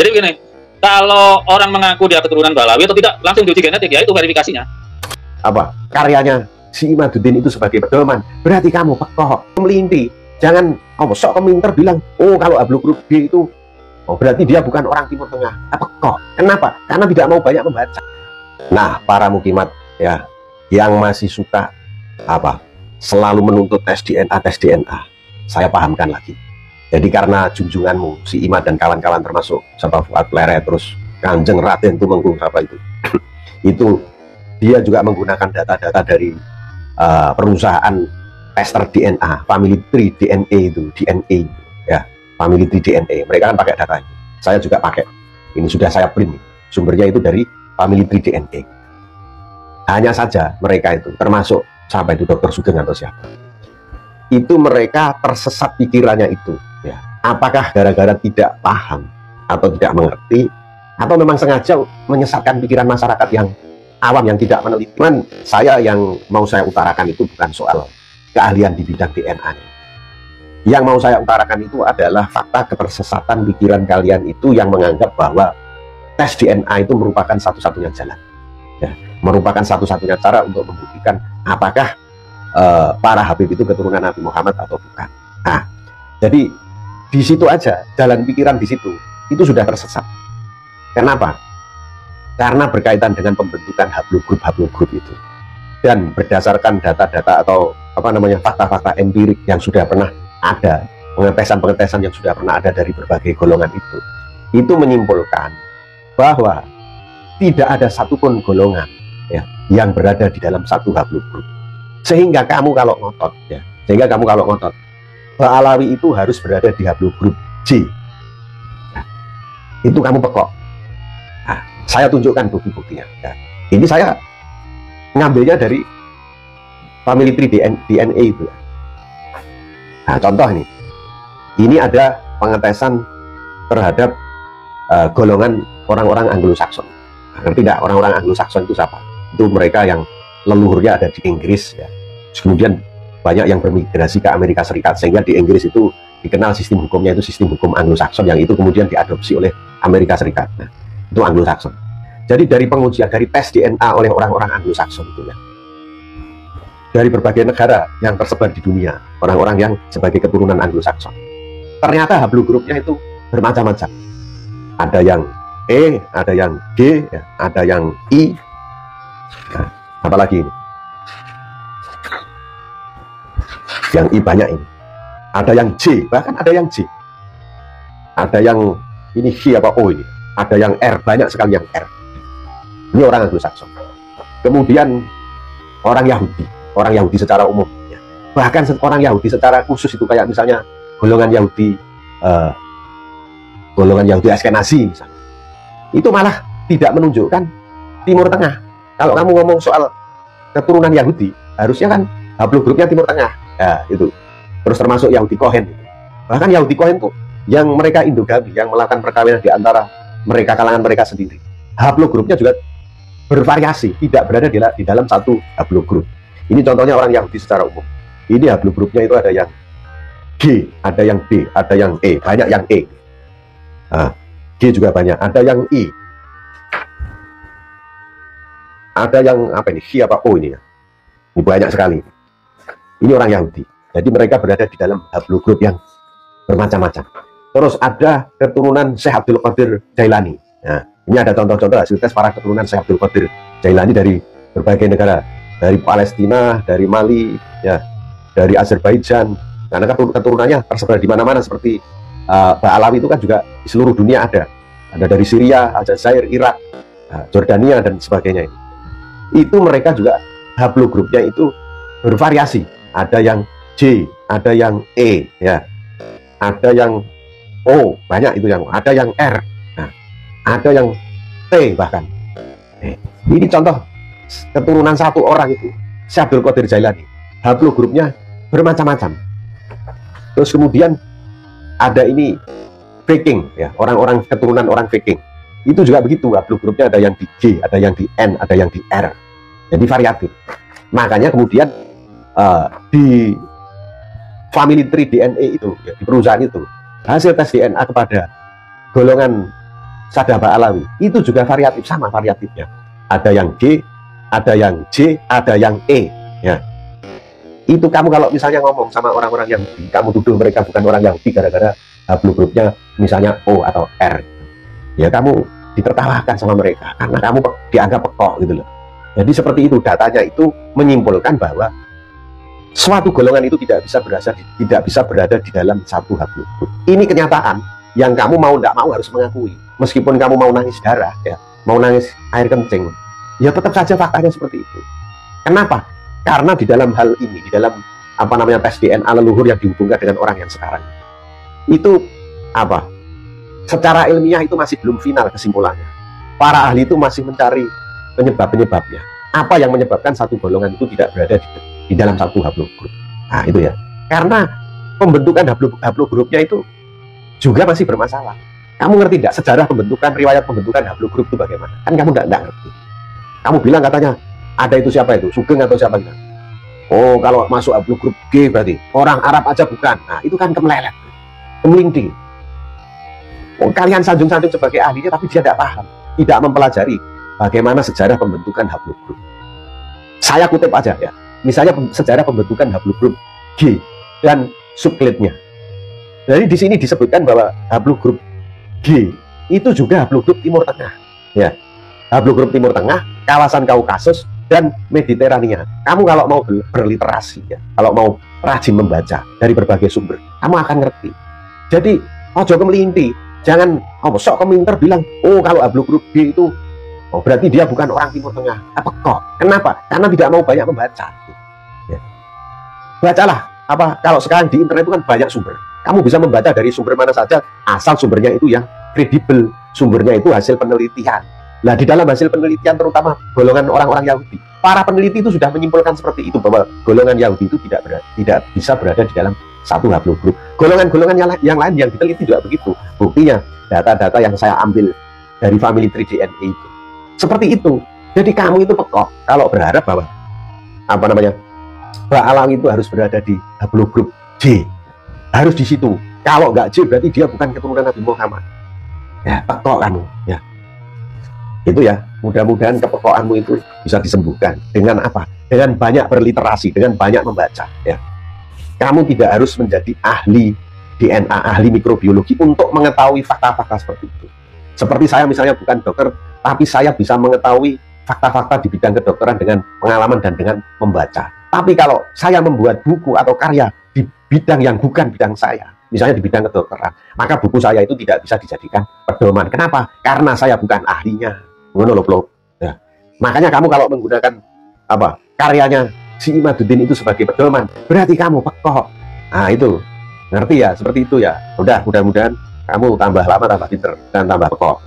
Jadi begini, kalau orang mengaku dia keturunan Balawi atau tidak, langsung diuji genetik, ya itu verifikasinya. Apa? Karyanya si Imaduddin itu sebagai pedoman. Berarti kamu pekok, melinti. Jangan sok keminter bilang, oh kalau Hablu Group D itu, oh berarti dia bukan orang Timur Tengah. Pekok. Kenapa? Karena tidak mau banyak membaca. Nah, para mukimat ya, yang masih suka selalu menuntut tes DNA, saya pahamkan lagi. Jadi karena junjunganmu si Imad dan kawan-kawan termasuk Bapak Fuad Pleret, terus Kanjeng Raden Tumenggung itu dia juga menggunakan data-data dari perusahaan tester DNA, Family Tree DNA itu, ya, Family Tree DNA. Mereka kan pakai data itu. Saya juga pakai. Ini sudah saya print. Sumbernya itu dari Family Tree DNA. Hanya saja mereka itu, termasuk sampai itu Dr. Sugeng atau siapa, itu mereka tersesat pikirannya itu. Ya. Apakah gara-gara tidak paham atau tidak mengerti, atau memang sengaja menyesatkan pikiran masyarakat yang awam yang tidak meneliti? Saya yang mau saya utarakan itu bukan soal keahlian di bidang DNA. Yang mau saya utarakan itu adalah fakta ketersesatan pikiran kalian itu yang menganggap bahwa tes DNA itu merupakan satu-satunya jalan. Ya, merupakan satu-satunya cara untuk membuktikan apakah para Habib itu keturunan Nabi Muhammad atau bukan. Nah, jadi di situ aja, jalan pikiran di situ, itu sudah tersesat. Kenapa? Karena berkaitan dengan pembentukan Hablu Group itu. Dan berdasarkan data-data atau fakta-fakta empirik yang sudah pernah ada, pengetesan-pengetesan yang sudah pernah ada dari berbagai golongan itu menyimpulkan bahwa tidak ada satupun golongan ya, yang berada di dalam satu Hablu Group. Sehingga kamu kalau ngotot, Alawi itu harus berada di Hablu Group J. Nah, itu kamu pekok. Nah, saya tunjukkan bukti-buktinya. Ya. Ini saya ngambilnya dari Family Tree DNA itu. Nah, contoh ini. Ini ada pengetesan terhadap golongan orang-orang Anglo-Saxon. Nah, ngerti tidak orang-orang Anglo-Saxon itu siapa? Itu mereka yang leluhurnya ada di Inggris ya. Kemudian banyak yang bermigrasi ke Amerika Serikat, sehingga di Inggris itu dikenal sistem hukumnya itu sistem hukum Anglo-Saxon yang itu kemudian diadopsi oleh Amerika Serikat. Nah, itu Anglo-Saxon. Jadi dari pengujian, dari tes DNA oleh orang-orang Anglo-Saxon itu ya, dari berbagai negara yang tersebar di dunia, orang-orang yang sebagai keturunan Anglo-Saxon, ternyata Hablu Groupnya itu bermacam-macam. Ada yang E, ada yang G, ya, ada yang I. Nah, apalagi ini? Yang I banyak ini. Ada yang J, bahkan ada yang J. Ada yang ini H apa O ini. Ada yang R, banyak sekali yang R. Ini orang Anglo-Saxon. Kemudian orang Yahudi secara umum. Ya. Bahkan orang Yahudi secara khusus itu kayak misalnya golongan Yahudi Askenazi misalnya. Itu malah tidak menunjukkan Timur Tengah. Kalau kamu ngomong soal keturunan Yahudi, harusnya kan Hablu Groupnya Timur Tengah. Ya, itu. Terus termasuk Yahudi Kohen. Bahkan Yahudi Kohen tuh yang mereka Indogami, yang melakukan perkawinan di antara mereka, kalangan mereka sendiri. Hablu Groupnya juga bervariasi, tidak berada di dalam satu Hablu Group. Ini contohnya orang Yahudi secara umum. Ini Hablu Groupnya itu ada yang G, ada yang B, ada yang E, banyak yang E. Nah, G juga banyak, ada yang I, ada yang apa ini, H apa O ini ya. Ini banyak sekali. Ini orang Yahudi. Jadi mereka berada di dalam Hablu Group yang bermacam-macam. Terus ada keturunan Syekh Abdul Qadir Jailani. Nah, ini ada contoh-contoh hasil tes para keturunan Syekh Abdul Qadir Jailani dari berbagai negara, dari Palestina, dari Mali, ya, dari Azerbaijan. Karena keturunannya tersebar di mana-mana seperti Alawi itu kan juga di seluruh dunia ada. Ada dari Syria, Aljazair, Irak, Jordania dan sebagainya. Itu mereka juga Hablu Groupnya itu bervariasi. Ada yang J, ada yang E, ya, ada yang O, banyak itu yang, ada yang R, nah, ada yang T bahkan. Ini contoh keturunan satu orang itu, Syekh Abdul Qadir Jailani. Hablu Groupnya bermacam-macam. Terus kemudian ada ini Viking, ya, orang-orang keturunan orang Viking. Itu juga begitu, Hablu Groupnya ada yang di G, ada yang di N, ada yang di R. Jadi variatif. Makanya kemudian di Family Tree DNA itu, ya, di perusahaan itu, hasil tes DNA kepada golongan Sadaba Alawi itu juga variatif, sama variatifnya. Ada yang G, ada yang J, ada yang E. Ya. Itu kamu kalau misalnya ngomong sama orang-orang Yahudi, kamu tuduh mereka bukan orang Yahudi gara-gara haplogrupnya misalnya O atau R. Ya kamu ditertawakan sama mereka karena kamu dianggap pekok gitu loh. Jadi seperti itu, datanya itu menyimpulkan bahwa suatu golongan itu tidak bisa berada di dalam satu haplogrup. Ini kenyataan yang kamu mau tidak mau harus mengakui. Meskipun kamu mau nangis darah, ya, mau nangis air kencing, ya tetap saja faktanya seperti itu. Kenapa? Karena di dalam hal ini, di dalam tes DNA leluhur yang dihubungkan dengan orang yang sekarang, itu secara ilmiah itu masih belum final kesimpulannya. Para ahli itu masih mencari penyebabnya. Apa yang menyebabkan satu golongan itu tidak berada di dalam satu haplogrup? Nah itu ya, karena pembentukan haplogrupnya itu juga masih bermasalah. Kamu ngerti tidak sejarah riwayat pembentukan haplogrup itu bagaimana? Kan kamu tidak ngerti. Kamu bilang katanya ada itu siapa itu, Sugeng atau siapa gitu. Oh kalau masuk haplogrup G berarti orang Arab aja bukan. Nah itu kan kemelelet, kemelinding. Oh, kalian sanjung-sanjung sebagai ahlinya tapi dia tidak paham, tidak mempelajari bagaimana sejarah pembentukan haplogrup. Saya kutip aja ya, misalnya sejarah pembentukan haplogrup G dan subkletnya. Jadi di sini disebutkan bahwa haplogrup G itu juga haplogrup Timur Tengah. Ya, haplogrup Timur Tengah, kawasan Kaukasus dan Mediterania. Kamu kalau mau berliterasi ya, kalau mau rajin membaca dari berbagai sumber, kamu akan ngerti. Jadi ojo kemelinti, jangan sok keminter bilang, oh kalau haplogrup G itu berarti dia bukan orang Timur Tengah. Apa kok? Kenapa? Karena tidak mau banyak membaca. Ya. Bacalah. Kalau sekarang di internet itu kan banyak sumber. Kamu bisa membaca dari sumber mana saja, asal sumbernya itu yang kredibel. Sumbernya itu hasil penelitian. Nah, di dalam hasil penelitian terutama golongan orang-orang Yahudi, para peneliti itu sudah menyimpulkan seperti itu, bahwa golongan Yahudi itu tidak bisa berada di dalam satu haplogrup. Golongan-golongan yang lain yang diteliti juga begitu. Buktinya, data-data yang saya ambil dari family tree DNA itu seperti itu. Jadi kamu itu pekok kalau berharap bahwa Mbak Alawi itu harus berada di haplogrup J, harus di situ. Kalau nggak J berarti dia bukan keturunan Nabi Muhammad. Ya pekok kamu ya. Itu ya, mudah-mudahan kepekokanmu itu bisa disembuhkan dengan apa? Dengan banyak berliterasi, dengan banyak membaca ya. Kamu tidak harus menjadi ahli DNA, ahli mikrobiologi untuk mengetahui fakta-fakta seperti itu. Seperti saya misalnya bukan dokter, tapi saya bisa mengetahui fakta-fakta di bidang kedokteran dengan pengalaman dan dengan membaca. Tapi kalau saya membuat buku atau karya di bidang yang bukan bidang saya, misalnya di bidang kedokteran, maka buku saya itu tidak bisa dijadikan pedoman. Kenapa? Karena saya bukan ahlinya. Ya. Makanya kamu kalau menggunakan karyanya si Imaduddin itu sebagai pedoman, berarti kamu pekok. Nah itu, ngerti ya? Seperti itu ya. Mudah-mudahan kamu tambah lama tambah pinter dan tambah pekok.